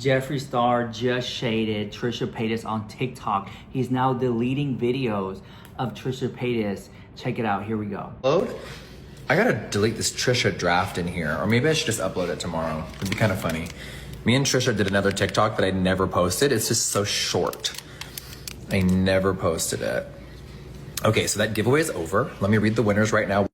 Jeffree Star just shaded Trisha Paytas on TikTok. He's now deleting videos of Trisha Paytas. Check it out. Here we go. Upload? I gotta delete this Trisha draft in here, or maybe I should just upload it tomorrow. It'd be kind of funny. Me and Trisha did another TikTok that I never posted. It's just so short. I never posted it. Okay, so that giveaway is over. Let me read the winners right now.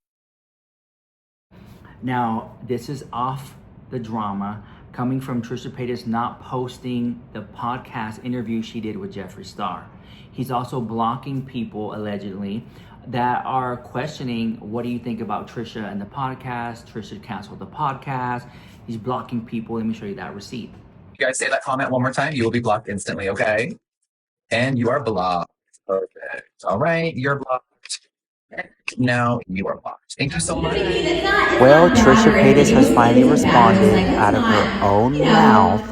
Now, this is off the drama coming from Trisha Paytas not posting the podcast interview she did with Jeffree Star. He's also blocking people, allegedly, that are questioning, what do you think about Trisha and the podcast? Trisha canceled the podcast. He's blocking people. Let me show you that receipt. You guys say that comment one more time, you will be blocked instantly, okay? And you are blocked. Perfect. All right, you're blocked. Now you are blocked. Thank you so much. Well, Trisha Paytas has finally responded out of her own mouth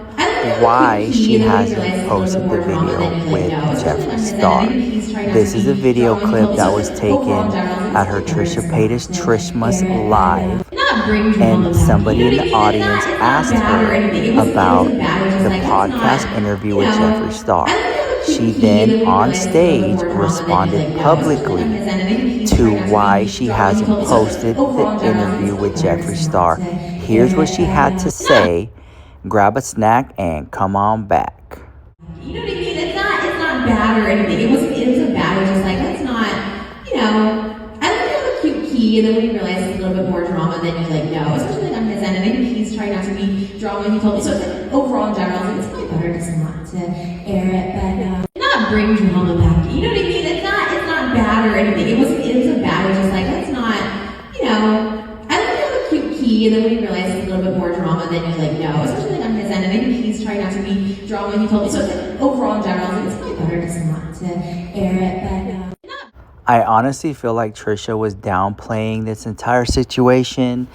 why she hasn't posted the video with Jeffree Star. This is a video clip that was taken at her Trisha Paytas Trishmas Live, and somebody in the audience asked her about the podcast interview with Jeffree Star. She then, on stage, responded publicly to why she hasn't posted the interview with Jeffree Star. Here's what she had to say. Grab a snack and come on back. You know what I mean? It's not bad or anything. It wasn't bad. It was just like, that's not, I like to have a cute key, and then when you realize it's a little bit more drama, then you no, especially on his end. And I think he's trying not to be drama, he told me. So it's overall in general, I think it's probably better just not to air it, but not bring drama back. You know what I mean? It's not bad or anything. It wasn't bad. It was just like, that's not, I like to have a cute key, and then when you realize it's a little bit more drama, then you no, especially on his end. And I think he's trying not to be drama, he told me. So it's overall in general, I think it's probably better just not to air it, but I honestly feel like Trisha was downplaying this entire situation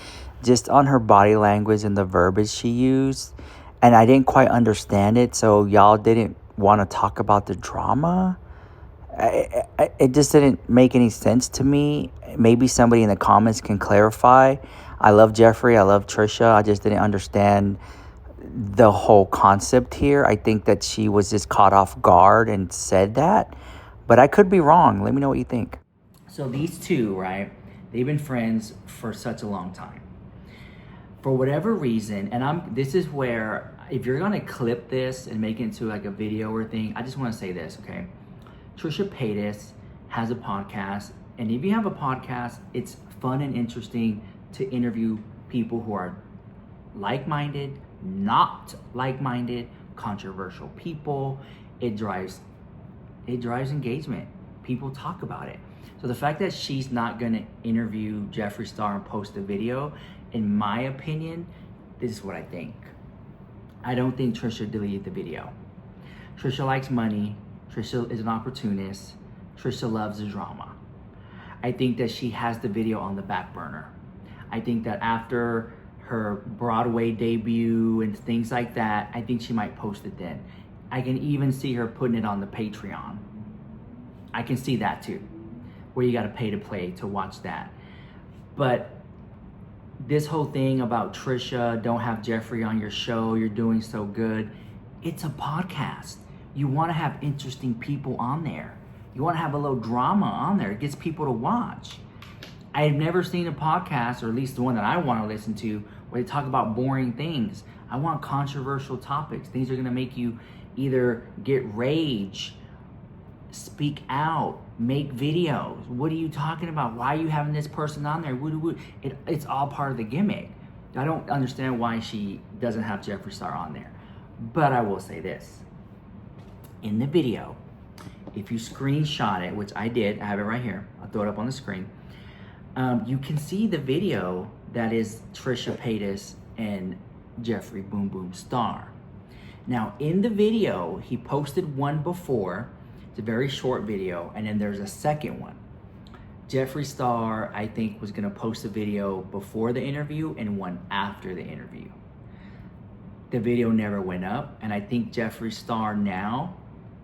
just on her body language and the verbiage she used. And I didn't quite understand it, so y'all didn't want to talk about the drama. It just didn't make any sense to me. Maybe somebody in the comments can clarify. I love Jeffree. I love Trisha. I just didn't understand the whole concept here. I think that she was just caught off guard and said that. But I could be wrong. Let me know what you think. So these two, right, they've been friends for such a long time. For whatever reason, and this is where, if you're gonna clip this and make it into like a video or thing, I just wanna say this, okay? Trisha Paytas has a podcast, and if you have a podcast, it's fun and interesting to interview people who are like-minded, not like-minded, controversial people. It drives engagement. People talk about it. So the fact that she's not gonna interview Jeffree Star and post a video, in my opinion, this is what I think. I don't think Trisha deleted the video. Trisha likes money. Trisha is an opportunist. Trisha loves the drama. I think that she has the video on the back burner. I think that after her Broadway debut and things like that, I think she might post it then. I can even see her putting it on the Patreon. I can see that too, where you gotta pay to play to watch that. But this whole thing about Trisha, don't have Jeffree on your show, you're doing so good. It's a podcast. You wanna have interesting people on there. You wanna have a little drama on there. It gets people to watch. I've never seen a podcast, or at least the one that I wanna listen to, where they talk about boring things. I want controversial topics, things that are gonna make you either get rage, speak out, make videos. What are you talking about? Why are you having this person on there? It's all part of the gimmick. I don't understand why she doesn't have Jeffree Star on there. But I will say this. In the video, if you screenshot it, which I did, I have it right here. I'll throw it up on the screen. You can see the video that is Trisha Paytas and Jeffree Boom Boom Star. Now, in the video, he posted one before. It's a very short video, and then there's a second one. Jeffree Star, I think, was gonna post a video before the interview and one after the interview. The video never went up, and I think Jeffree Star now,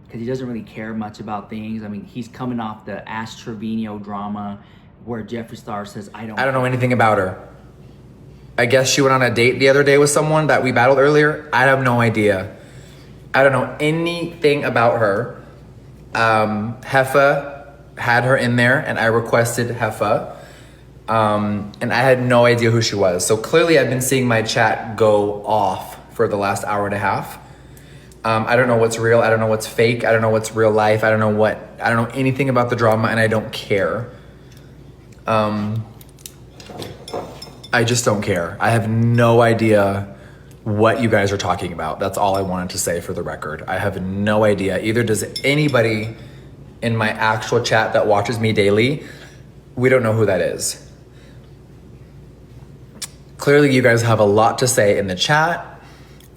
because he doesn't really care much about things. I mean, he's coming off the Ash Trevino drama where Jeffree Star says, I don't know anything about her. I guess she went on a date the other day with someone that we battled earlier. I have no idea. I don't know anything about her. Heffa had her in there and I requested Heffa. And I had no idea who she was. So clearly I've been seeing my chat go off for the last hour and a half. I don't know what's real. I don't know what's fake. I don't know what's real life. I don't know anything about the drama and I don't care. I just don't care. I have no idea what you guys are talking about. That's all I wanted to say for the record. I have no idea. Either does anybody in my actual chat that watches me daily. We don't know who that is. Clearly you guys have a lot to say in the chat.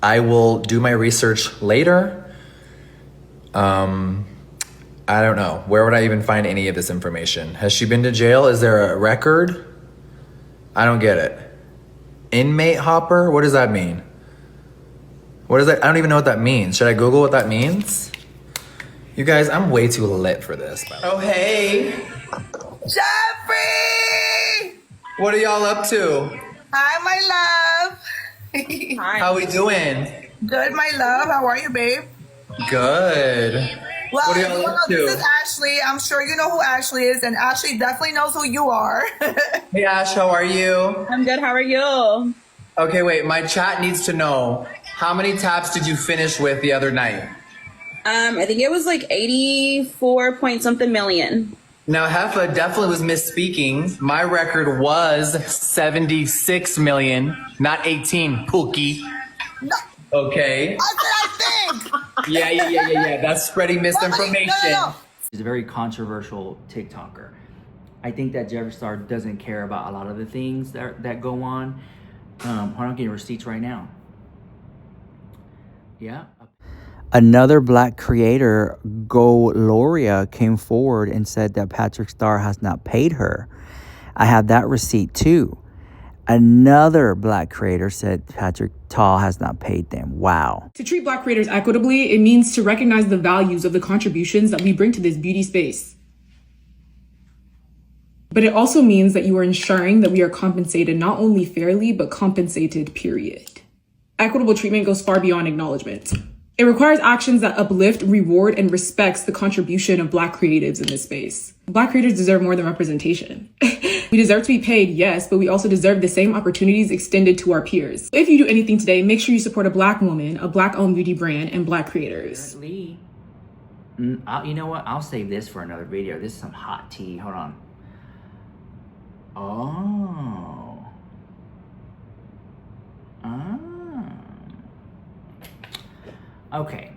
I will do my research later. I don't know. Where would I even find any of this information? Has she been to jail? Is there a record? I don't get it. Inmate hopper? What does that mean? What is that? I don't even know what that means. Should I Google what that means? You guys, I'm way too lit for this. Oh, hey. Jeffree! What are y'all up to? Hi, my love. Hi. How we doing? Good, my love. How are you, babe? Good. Well, What are y'all up to? this is Ashley. I'm sure you know who Ashley is, and Ashley definitely knows who you are. Hey, Ash, how are you? I'm good. How are you? Okay, wait. My chat needs to know, how many taps did you finish with the other night? I think it was like 84 point something million. Now, Heffa definitely was misspeaking. My record was 76 million, not 18, Pookie. No, Okay. I think. Yeah. That's spreading misinformation. No. She's a very controversial TikToker. I think that Jeffree Star doesn't care about a lot of the things that go on. Hold on, I'm getting receipts right now. Yeah. Another black creator, Gloria, came forward and said that Patrick Star has not paid her. I have that receipt too. Another black creator said Patrick Tall has not paid them. Wow. To treat black creators equitably, it means to recognize the values of the contributions that we bring to this beauty space. But it also means that you are ensuring that we are compensated not only fairly, but compensated, period. Equitable treatment goes far beyond acknowledgement. It requires actions that uplift, reward, and respects the contribution of black creatives in this space. Black creators deserve more than representation. We deserve to be paid, yes, but we also deserve the same opportunities extended to our peers. If you do anything today, make sure you support a black woman, a black-owned beauty brand, and black creators. You know what? I'll save this for another video. This is some hot tea. Hold on. Oh. Okay.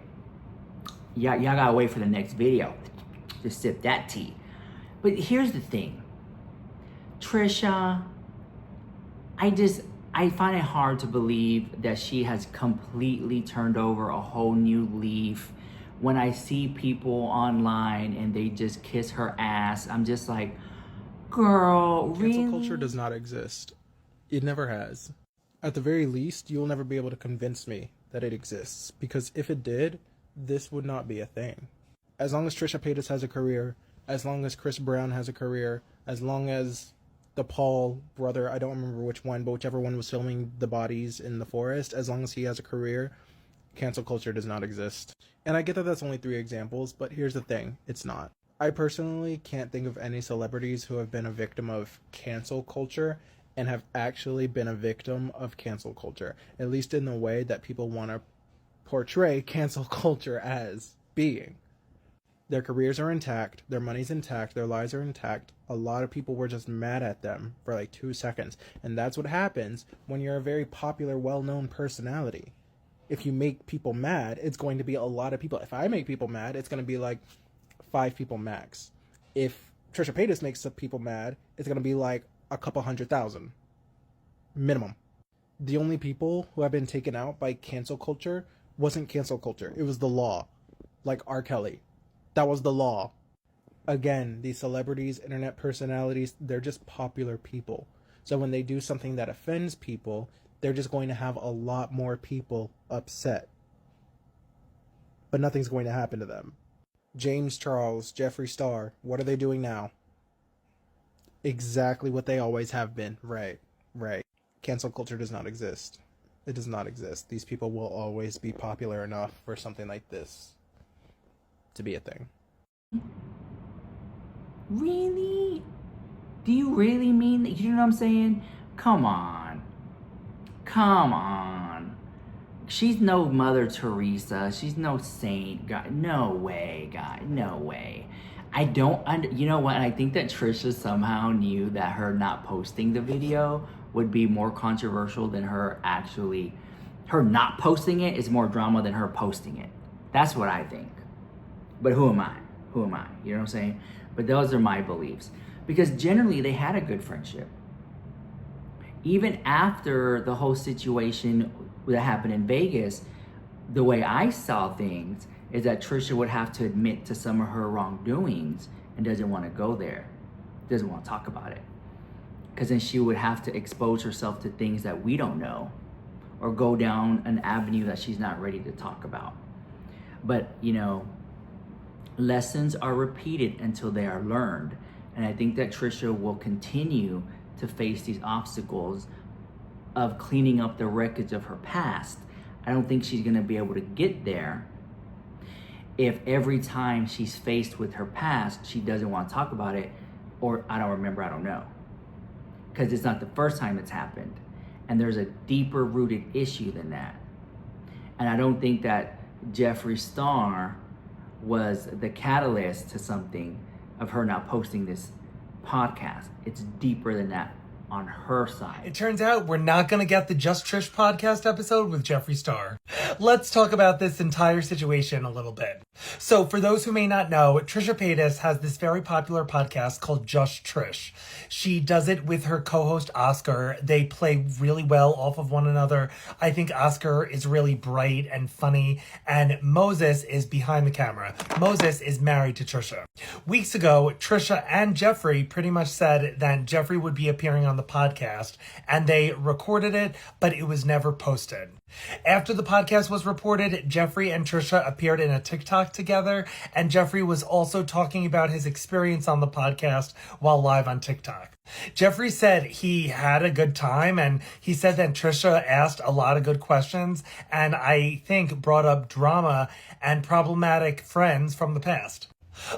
Y'all gotta wait for the next video to sip that tea. But here's the thing. Trisha, I find it hard to believe that she has completely turned over a whole new leaf. When I see people online and they just kiss her ass, I'm just like, girl, really? Cancel culture does not exist. It never has. At the very least, you will never be able to convince me that it exists, because if it did, this would not be a thing. As long as Trisha Paytas has a career, as long as Chris Brown has a career, as long as the Paul brother, I don't remember which one, but whichever one was filming the bodies in the forest, as long as he has a career, cancel culture does not exist. And I get that that's only 3 examples, but here's the thing, it's not. I personally can't think of any celebrities who have been a victim of cancel culture and have actually been a victim of cancel culture, at least in the way that people want to portray cancel culture as being. Their careers are intact, their money's intact, their lives are intact. A lot of people were just mad at them for like 2 seconds, and that's what happens when you're a very popular, well-known personality. If you make people mad, it's going to be a lot of people. If I make people mad, it's going to be like 5 people max. If Trisha Paytas makes some people mad, it's going to be like a couple 100,000 minimum. The only people who have been taken out by cancel culture wasn't cancel culture. It was the law. Like R. Kelly. That was the law. Again, these celebrities, internet personalities, they're just popular people. So when they do something that offends people, they're just going to have a lot more people upset. But nothing's going to happen to them. James Charles, Jeffree Star, what are they doing now? Exactly what they always have been. Right. Cancel culture does not exist. It does not exist. These people will always be popular enough for something like this to be a thing. Really? Do you really mean that? You know what I'm saying? Come on. Come on. She's no Mother Teresa. She's no saint. God, no way, God. No way. I don't you know what? I think that Trisha somehow knew that her not posting the video would be more controversial than her not posting it is more drama than her posting it. That's what I think. But who am I? Who am I? You know what I'm saying? But those are my beliefs. Because generally they had a good friendship. Even after the whole situation that happened in Vegas, the way I saw things is that Trisha would have to admit to some of her wrongdoings and doesn't want to go there, doesn't want to talk about it. Because then she would have to expose herself to things that we don't know or go down an avenue that she's not ready to talk about. But, you know, lessons are repeated until they are learned. And I think that Trisha will continue to face these obstacles of cleaning up the wreckage of her past. I don't think she's going to be able to get there if every time she's faced with her past, she doesn't want to talk about it, or I don't remember, I don't know. Because it's not the first time it's happened. And there's a deeper rooted issue than that. And I don't think that Jeffree Star was the catalyst to something of her not posting this podcast. It's deeper than that on her side. It turns out we're not going to get the Just Trish podcast episode with Jeffree Star. Let's talk about this entire situation a little bit. So for those who may not know, Trisha Paytas has this very popular podcast called Just Trish. She does it with her co-host Oscar. They play really well off of one another. I think Oscar is really bright and funny, and Moses is behind the camera. Moses is married to Trisha. Weeks ago, Trisha and Jeffree pretty much said that Jeffree would be appearing on the podcast, and they recorded it, but it was never posted. After the podcast was reported, Jeffree and Trisha appeared in a TikTok together, and Jeffree was also talking about his experience on the podcast while live on TikTok. Jeffree said he had a good time, and he said that Trisha asked a lot of good questions, and I think brought up drama and problematic friends from the past.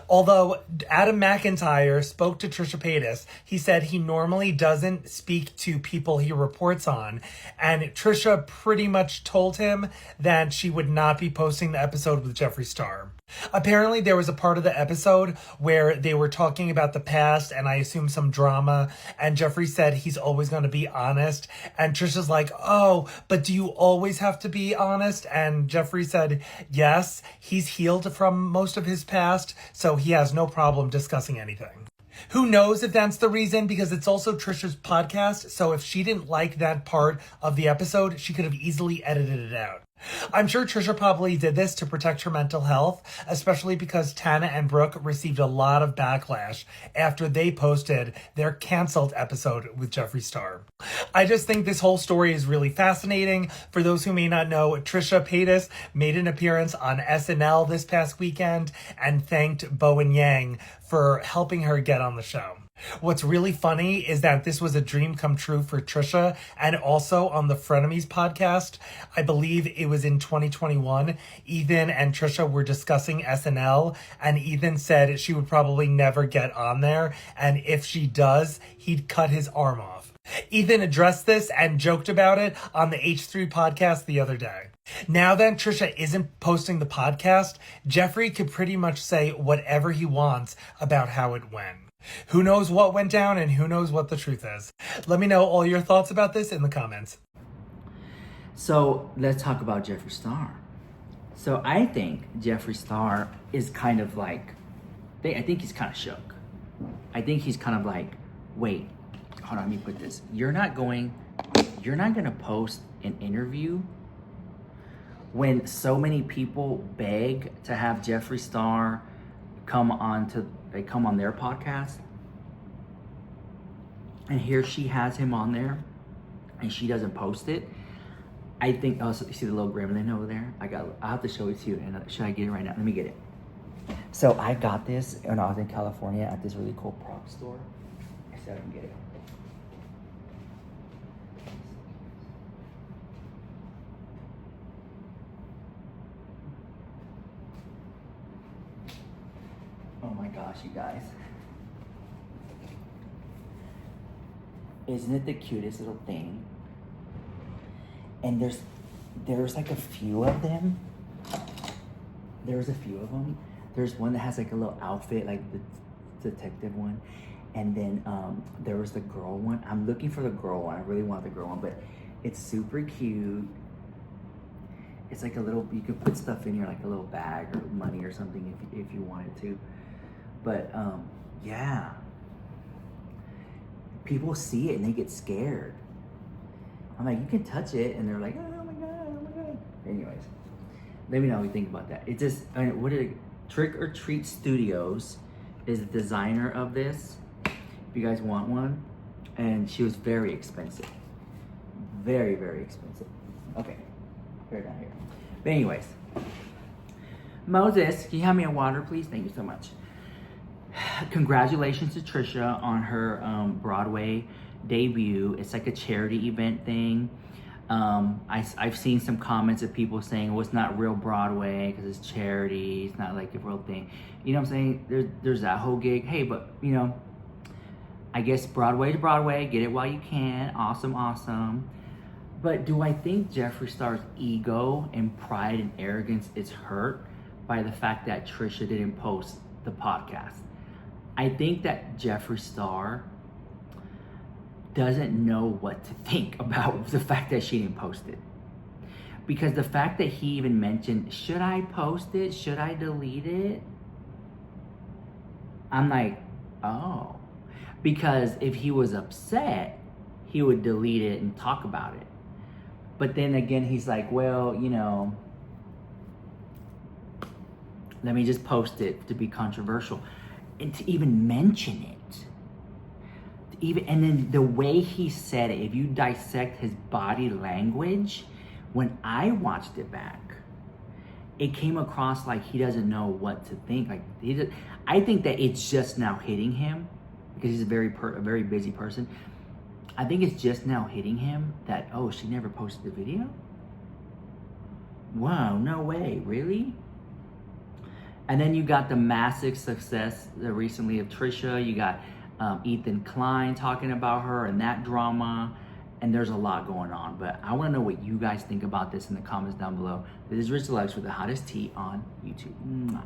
Although Adam McIntyre spoke to Trisha Paytas, he said he normally doesn't speak to people he reports on, and Trisha pretty much told him that she would not be posting the episode with Jeffree Star. Apparently there was a part of the episode where they were talking about the past and I assume some drama, and Jeffree said he's always going to be honest, and Trisha's like, oh, but do you always have to be honest? And Jeffree said yes, he's healed from most of his past, so he has no problem discussing anything. Who knows if that's the reason, because it's also Trisha's podcast, so if she didn't like that part of the episode, she could have easily edited it out. I'm sure Trisha probably did this to protect her mental health, especially because Tana and Brooke received a lot of backlash after they posted their canceled episode with Jeffree Star. I just think this whole story is really fascinating. For those who may not know, Trisha Paytas made an appearance on SNL this past weekend and thanked Bowen Yang for helping her get on the show. What's really funny is that this was a dream come true for Trisha, and also on the Frenemies podcast, I believe it was in 2021, Ethan and Trisha were discussing SNL, and Ethan said she would probably never get on there, and if she does, he'd cut his arm off. Ethan addressed this and joked about it on the H3 podcast the other day. Now that Trisha isn't posting the podcast, Jeffree could pretty much say whatever he wants about how it went. Who knows what went down and who knows what the truth is? Let me know all your thoughts about this in the comments. So let's talk about Jeffree Star. So I think Jeffree Star is kind of like, I think he's kind of shook. I think he's kind of like, wait, hold on, let me put this. You're not going to post an interview when so many people beg to have Jeffree Star come on their podcast, and here she has him on there and she doesn't post it. I think, oh, so you see the little gremlin over there? I'll have to show it to you. And should I get it right now? Let me get it. So I got this when I was in California at this really cool prop store. I said I can get it. gosh, you guys. Isn't it the cutest little thing? And there's like a few of them. There's a few of them. There's one that has like a little outfit, like the detective one. And then there was the girl one. I'm looking for the girl one. I really want the girl one, but it's super cute. It's like a little, you could put stuff in here, like a little bag or money or something if you wanted to. But yeah. People see it and they get scared. I'm like, you can touch it, and they're like, oh my god, oh my god. Anyways, let me know what you think about that. It just, what did it, Trick or Treat Studios is the designer of this. If you guys want one, and she was very expensive, very, very expensive. Okay, put her down here. But anyways, Moses, can you have me a water, please? Thank you so much. Congratulations to Trisha on her Broadway debut. It's like a charity event thing. I've seen some comments of people saying, well, it's not real Broadway because it's charity. It's not like a real thing. You know what I'm saying? There's that whole gig. Hey, but you know, I guess Broadway to Broadway. Get it while you can. Awesome, awesome. But do I think Jeffree Star's ego and pride and arrogance is hurt by the fact that Trisha didn't post the podcast? I think that Jeffree Star doesn't know what to think about the fact that she didn't post it. Because the fact that he even mentioned, should I post it? Should I delete it? I'm like, oh. Because if he was upset, he would delete it and talk about it. But then again, he's like, well, you know, let me just post it to be controversial. And to even mention it, and then the way he said it, if you dissect his body language, when I watched it back, it came across like he doesn't know what to think. Like I think that it's just now hitting him because he's a very busy person. I think it's just now hitting him that, oh, she never posted the video? Wow, no way, really? And then you got the massive success recently of Trisha. You got Ethan Klein talking about her and that drama. And there's a lot going on. But I want to know what you guys think about this in the comments down below. This is Rich Deluxe with the hottest tea on YouTube. Mwah.